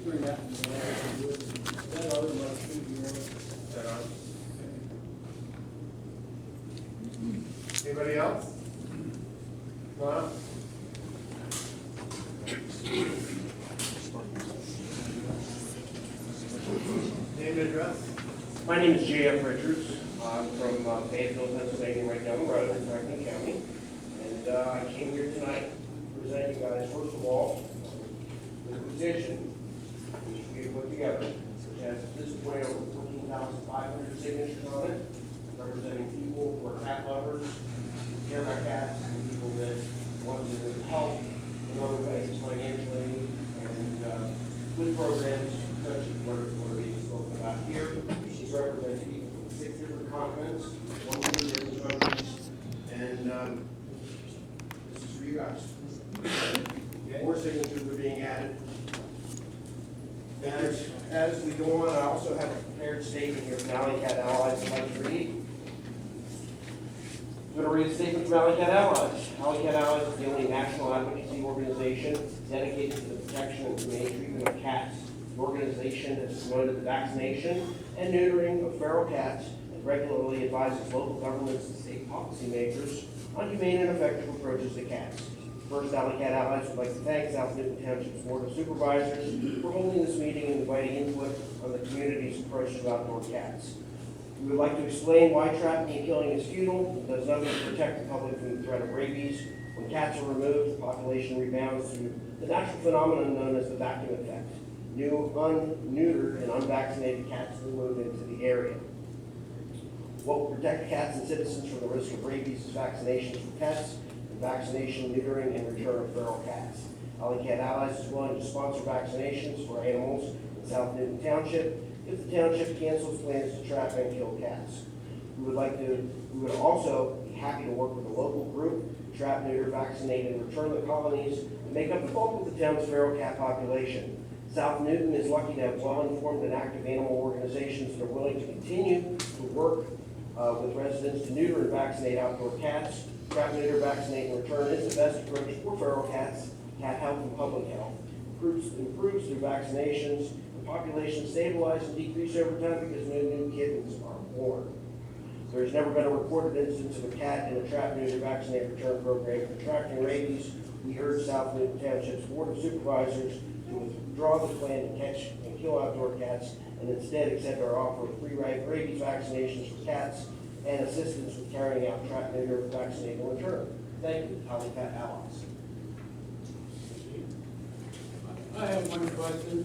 bring that in the way. That other one, Is that on? Anybody else? Come on up. Name and address? My name is J.F. Richards. I'm from Fayetteville, Pennsylvania, right down the road in Franklin County. And I came here tonight to present you guys, first of all, the petition which we put together, which has at this point over 14,500 signatures on it, representing people who are cat lovers, care about cats, and people that want to help in other ways, financially, and with programs such as what are being spoken about here. She's representing people from 6 different continents, 100 different countries, and this is for you guys. More signatures are being added. And as we go on, I also have a prepared statement here from Alley Cat Allies I'd like to read. I'm going to read a statement from Alley Cat Allies. Alley Cat Allies is the only national advocacy organization dedicated to the protection and humane treatment of cats. The organization has promoted the vaccination and neutering of feral cats and regularly advises local governments and state policymakers on humane and effective approaches to cats. First, Alley Cat Allies would like to thank South Newton Township's Board of Supervisors for holding this meeting and inviting input on the community's approach to outdoor cats. We would like to explain why trapping and killing is futile and does nothing to protect the public from the threat of rabies. When cats are removed, the population rebounds through the natural phenomenon known as the vacuum effect. New, neutered, and unvaccinated cats will move into the area. What will protect cats and citizens from the risk of rabies is vaccinations for pets, and vaccination, neutering, and return of feral cats. Alley Cat Allies is willing to sponsor vaccinations for animals in South Newton Township if the township cancels plans to trap and kill cats. We would also be happy to work with a local group, trap, neuter, vaccinate, and return the colonies that make up the bulk of the town's feral cat population. South Newton is lucky to have well-informed and active animal organizations that are willing to continue to work with residents to neuter and vaccinate outdoor cats. Trap, neuter, vaccinate, and return is the best approach for feral cats, cat health, and public health. Improves through vaccinations. The population stabilize and decrease over time because no new kittens are born. There's never been a recorded instance of a cat in a trap, neuter, vaccinate, return program contracting rabies. We urge South Newton Township's Board of Supervisors to withdraw the plan to catch and kill outdoor cats and instead accept our offer of free rabies vaccinations for cats and assistance with carrying out trap, neuter, vaccinate, and return. Thank you, Alley Cat Allies. I have one question.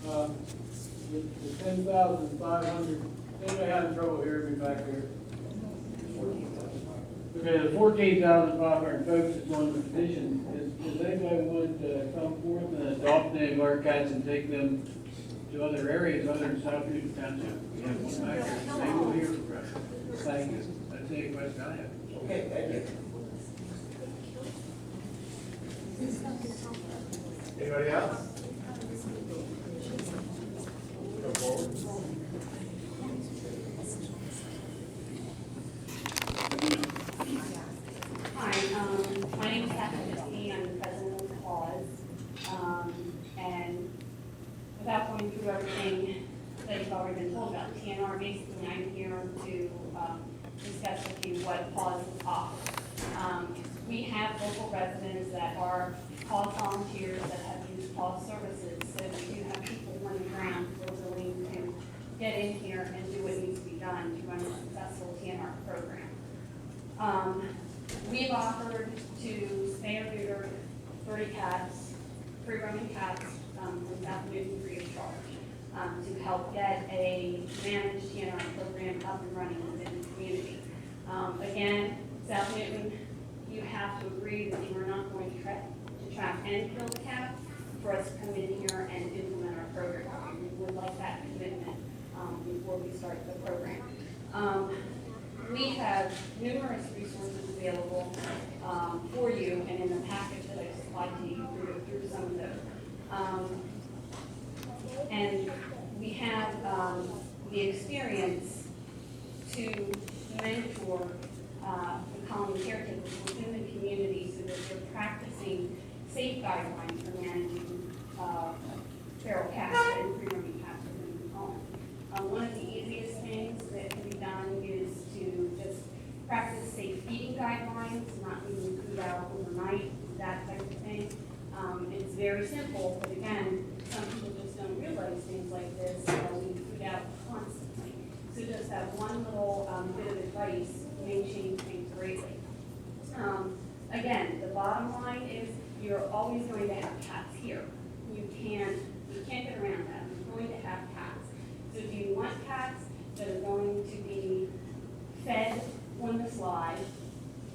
The 10,500, anybody having trouble hearing me back here? Okay, the 14,500 folks that's on the petition, is anybody willing to come forth and adopt any of our cats and take them to other areas other than South Newton Township? We have one back here. They will hear from us. Thank you. That's any question I have. Okay, thank you. Anybody else? Come forward. Hi, my name is Stephanie. I'm the president of the cause. And without going through everything that you've already been told about TNR, basically I'm here to discuss with you what cause is off. We have local residents that are cause volunteers that have used cause services, so we do have people on the ground who are willing to get in here and do what needs to be done to run a successful TNR program. We've offered to spay or neuter 30 cats, free roaming cats, from South Newton free of charge, to help get a managed TNR program up and running within the community. Again, South Newton, you have to agree that you are not going to trap and kill the cat for us to come in here and implement our program. We would like that commitment before we start the program. We have numerous resources available for you, and in the package that I supplied to you through some of those. And we have the experience to mentor the colony caretakers within the community so that they're practicing safe guidelines for managing feral cats. simple, but again, some people just don't realize things like this, we put out constantly. So just that one little bit of advice may change things greatly. Again, the bottom line is you're always going to have cats here. You can't get around that. You're going to have cats. So if you want cats that are going to be fed on the slide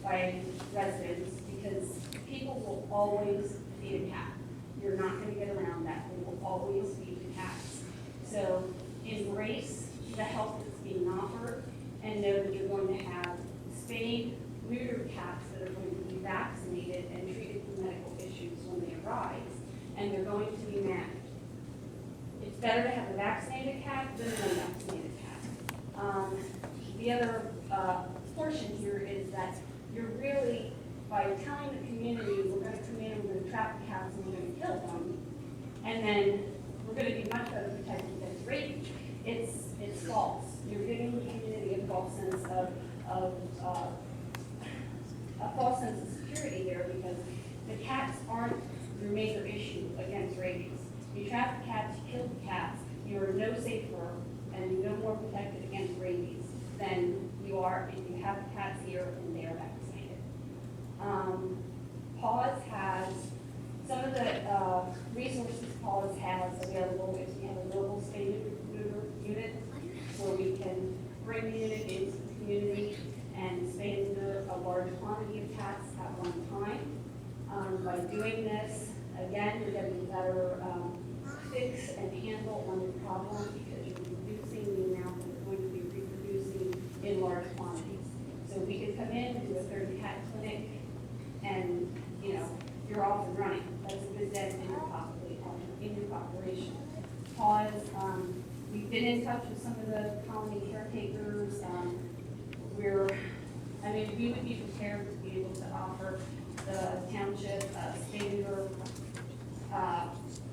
by residents, because people will always feed a cat. You're not going to get around that. They will always feed the cats. So embrace the help that's being offered and know that you're going to have spayed, neutered cats that are going to be vaccinated and treated for medical issues when they arise, and they're going to be managed. It's better to have a vaccinated cat than an unvaccinated cat. The other portion here is that you're really, by telling the community, we're going to come in, we're going to trap the cats, and we're going to kill them, and then we're going to be much better protected against rabies. It's false. You're giving the community a false sense of security there, because the cats aren't your major issue against rabies. You trap the cats, you kill the cats, you're no safer and no more protected against rabies than you are if you have the cats here and they are vaccinated. PAWS has, some of the resources PAWS has available is we have a mobile spay neuter unit where we can bring the unit into the community and spay and neuter a large quantity of cats at one time. By doing this, again, you're getting a better fix and handle on the problem because you're reducing the amount that you're going to be reproducing in large quantities. So we could come in and do a 30-cat clinic and, you know, you're off and running. That's a good dent in your population. PAWS, we've been in touch with some of the colony caretakers. We would be prepared to be able to offer the township spay-neuter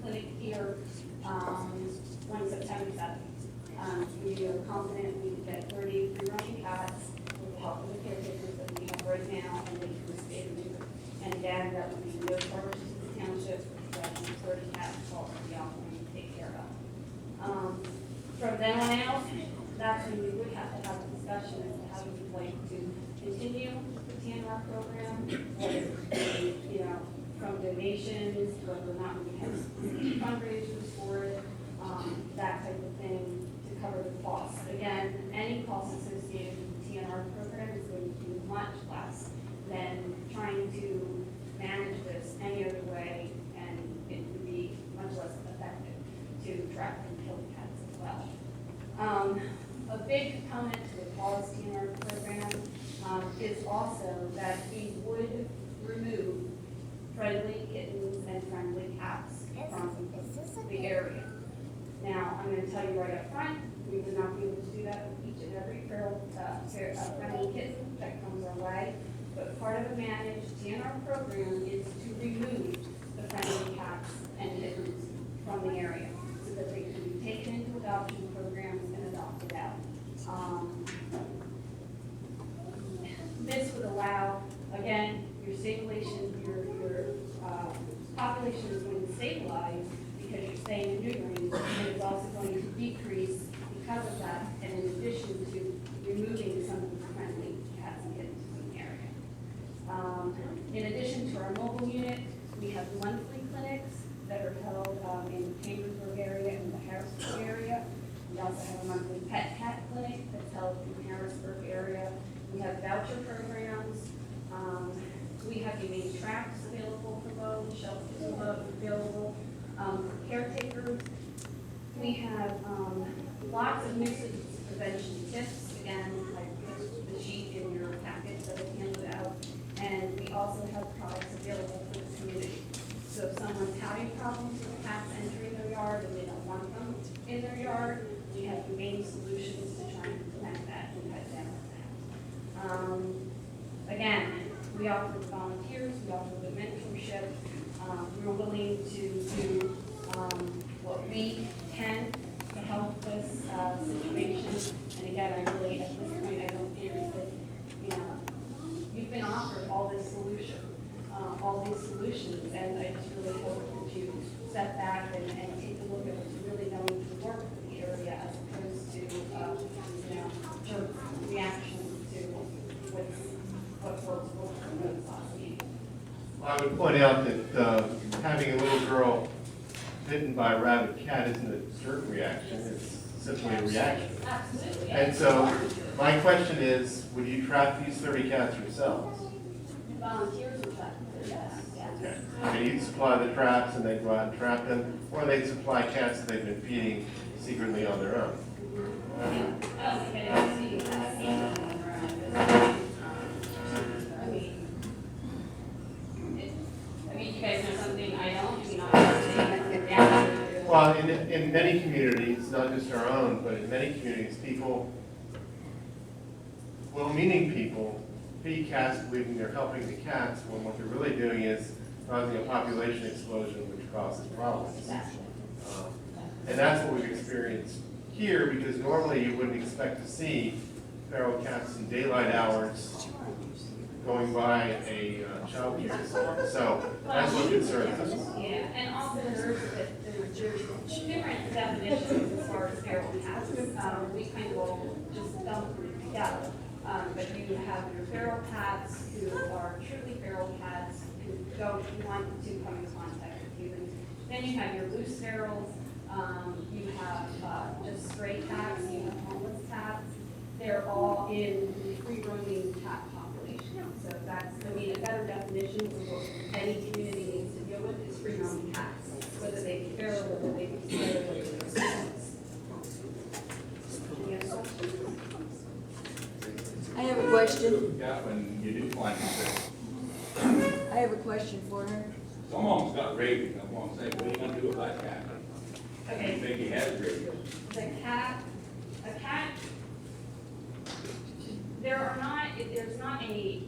clinic here on September 7th. We are confident we can get 30 free-running cats with the help of the caretakers that we have right now, and they can spay and neuter. And again, that would be no charge to the township, that 30 cats all the offering to take care of. From then on out, that's when we would have to have a discussion as to how we would like to continue the TNR program, whether it be, you know, from donations, whether or not we have fundraisers for it, that type of thing to cover the costs. Again, any costs associated with the TNR program is going to be much less than trying to manage this any other way, and it would be much less effective to trap and kill the cats as well. A big component to the PAWS TNR program is also that we would remove friendly kittens and friendly cats from the area. Now, I'm going to tell you right up front, we would not be able to do that with each and every friendly kitten that comes our way. But part of a managed TNR program is to remove the friendly cats and kittens from the area so that they can be taken into adoption programs and adopted out. This would allow, again, your stabilization, your population is going to stabilize because you're staying and neutering, and it's also going to decrease because of that, and in addition to removing some of the friendly cats and kittens from the area. In addition to our mobile unit, we have monthly clinics that are held in the Chambersburg area and the Harrisburg area. We also have a monthly pet cat clinic that's held in the Harrisburg area. We have voucher programs. We have humane tracks available for both, shelters available for caretakers. We have lots of nuisance prevention tips. Again, I put the sheet in your packet that I handed out. And we also have products available for the community. So if someone's having problems with cats entering their yard and they don't want them in their yard, we have humane solutions to try and prevent that and cut down on that. Again, we offer volunteers, we offer the mentorship. We're willing to do what we can to help this situation. And again, I really, at this point, I don't think that, you know, you've been offered all these solutions, and I just really hope that you step back and take a look at what's really going to work for the area as opposed to, jerk reactions to what works for the last meeting. I would point out that having a little girl bitten by a rabid cat isn't a jerk reaction, it's simply a reaction. Absolutely. And so, my question is, would you trap these 30 cats yourselves? Volunteers are trapped, yes. Okay. And you'd supply the traps and they'd go out and trap them, or they'd supply cats that they've been feeding secretly on their own? I don't think anyone's seen them around this. I mean, you guys know something I don't, Well, in many communities, not just our own, but in many communities, people, well-meaning people, feed cats believing they're helping the cats, when what they're really doing is causing a population explosion which causes problems. And that's what we've experienced here, because normally you wouldn't expect to see feral cats in daylight hours going by a child care center. So that's what concerns us. Yeah, and also there's different definitions as far as feral cats. We kind of all just dump them together. But you have your feral cats who are truly feral cats who don't want to come in contact with humans. Then you have your loose ferals. You have just stray cats. You have homeless cats. They're all in the free roaming cat population. So that's, I mean, a better definition of what any community needs to deal with is free roaming cats, whether they be feral, whether they be stray, whether they're homeless. Any other questions? I have a question. Yeah, when you do find it, I have a question for her. some of them's got rabies, I want to say, what are you gonna do with that cat? I Okay. think he has rabies. A cat, there's not a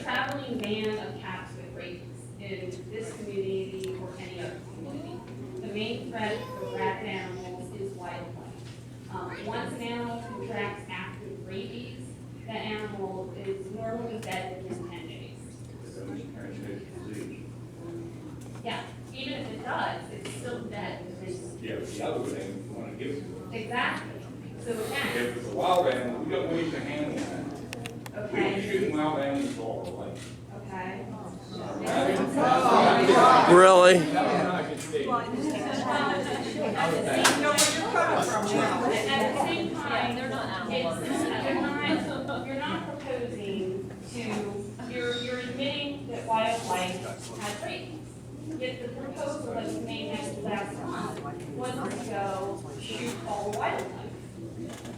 traveling ban of cats with rabies in this community or any other community. The main threat for rat animals is wildlife. Once an animal contracts active rabies, that animal is normally dead within 10 days. It's a transmission disease. Yeah, even if it does, it's still dead within. Yeah, but the other thing, you wanna give it to them. Exactly. So again, If it's a wild animal, we got ways to handle that. We don't okay, shoot wild animals all the way. okay. Really? That was not a good statement. At the same time, they're not you're not proposing to, you're admitting that wildlife has rabies. Yet the proposal that was made last month wasn't to go shoot all wildlife.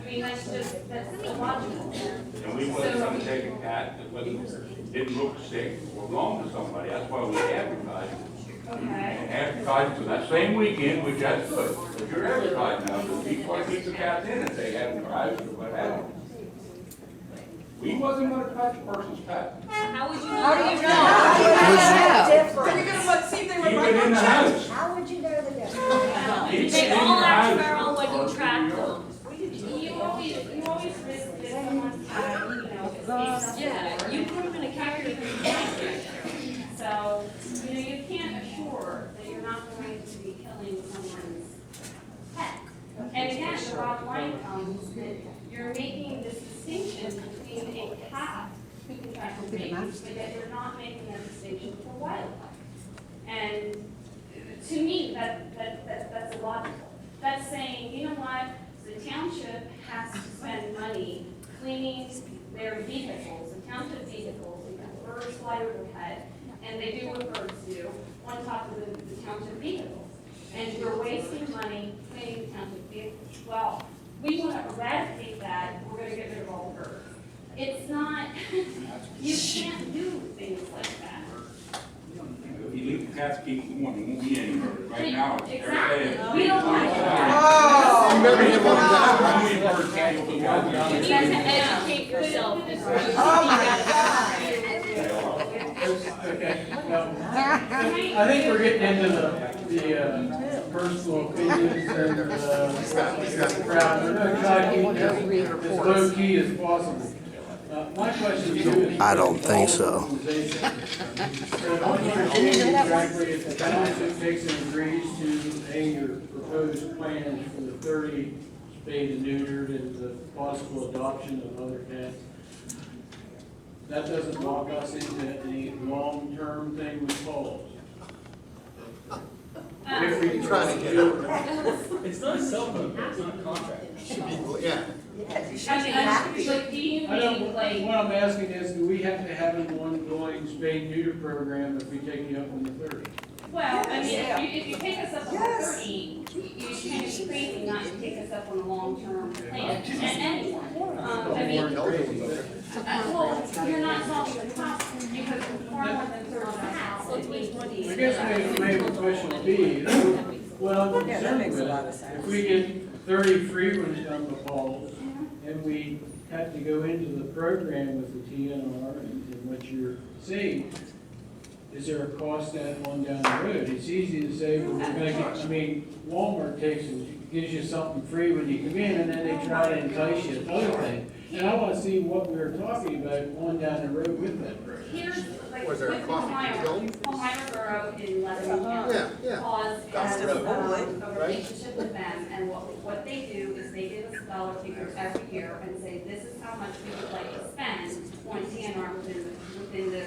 I mean, that's illogical. And we wasn't gonna take a cat that didn't look sick or belong to somebody, that's why we advertised. Okay, And advertised for that same weekend, which that's good. But you're advertising now, so people want to keep the cats in if they haven't tried or what have you. We wasn't gonna touch a person's pet. How do you know? Keep it in the house. How would you know the difference? Keep it They in all your act house. feral when you track them. you always risk that someone's cat, escapes. Yeah, you put them in a carrier. So, you can't assure that you're not going to be killing someone's pet. And again, the bottom line comes that you're making this distinction between a cat who contracts rabies, but yet you're not making a distinction for wildlife. And to me, that's illogical. That's saying, you know what, the township has to spend money cleaning their vehicles, the township vehicles, and birds fly overhead, and they do what birds do, on top of the township vehicles. And we're wasting money cleaning the township vehicles. Well, we want to eradicate that, we're going to get rid of all the birds. It's not, you can't do things like that. If you leave the cats keep going, there won't be any birds. Right now, it's every day. Exactly. We don't want that. How many birds can you keep out? You need to educate yourself before you speak out. Okay, now, I think we're getting into the personal opinions and, crowd. We're gonna try to keep this as low key as possible. My question to you is. I don't think so. Exactly, if the township takes and agrees to your proposed plans for the 30 spayed and neutered and the possible adoption of other cats, that doesn't lock us into any long-term thing with calls. If we try to get over. It's not a cell phone, it's not a contract. Yeah. Like, do you I don't, mean, like, what I'm asking is, do we have to have an ongoing spay and neuter program if we take you up on the 30? well, I mean, if you take us up on the 30, you kind of be crazy not to take us up on a long-term plan, and anyone. I mean, well, you're not solving the problem, because far more than 30 cats, it needs to be. I guess maybe the question would be, what I'm concerned with, if we get 30 free ones down the halls, and we have to go into the program with the TNR and what you're saying, is there a cost to add one down the road? It's easy to say, well, we're gonna get, I mean, Walmart takes and gives you something free when you come in, and then they try to entice you with other things. And I wanna see what we're talking about on down the road with that program. Here's, like, Was there a with cost? Palmyra Borough in Lebanon County. Cause has a relationship with them, and what they do is they give us dollar figures every year and say, this is how much we would like to spend on TNR within the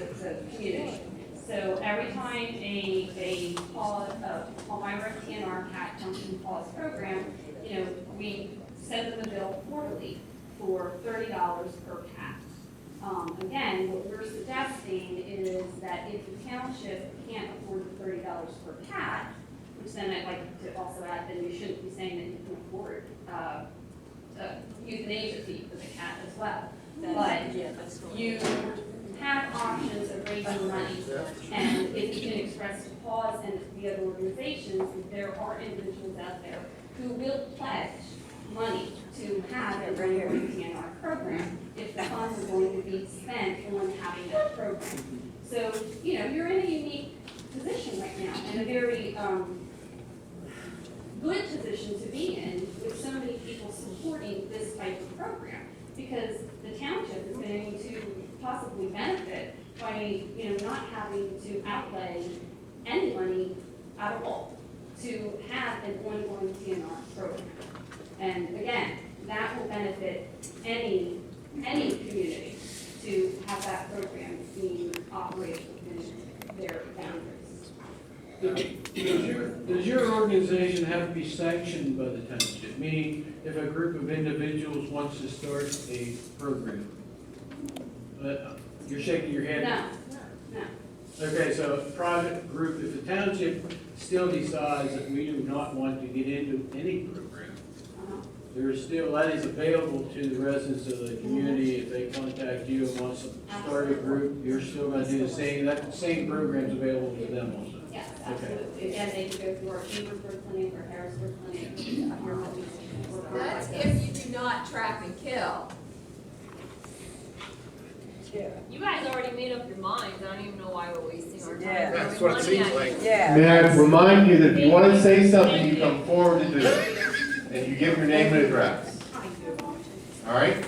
community. So every time a Palmyra TNR cat comes in Paws program, you know, we send them a bill quarterly for $30 per cat. Again, what we're suggesting is that if the township can't afford the $30 per cat, which then I'd like to also add, then you shouldn't be saying that you can afford euthanasia fee for the cat as well. But you have options of raising money, and if you can express to Paws and the other organizations, that there are individuals out there who will pledge money to have a regular TNR program if the funds are going to be spent on having that program. So, you know, you're in a unique position right now, and a very good position to be in with so many people supporting this type of program, because the township is going to possibly benefit by, you know, not having to outlay any money at all to have an ongoing TNR program. And again, that will benefit any community to have that program being operated within their boundaries. Does your organization have to be sanctioned by the township? Meaning, if a group of individuals wants to start a program? You're shaking your head? No. Okay, so a private group, if the township still decides that we do not want to get into any program, there is still, that is available to the residents of the community. If they contact you and want to start a group, you're still going to do the same, that same program's available to them also? Yes, absolutely. Again, they can go through our Chambersburg clinic or Harrisburg clinic. That's if you do not trap and kill. You guys already made up your minds, I don't even know why we're wasting our time. Yeah. That's what it seems like. Yeah. May I remind you that if you want to say something, you come forward to do it. And you give your name and address. All right?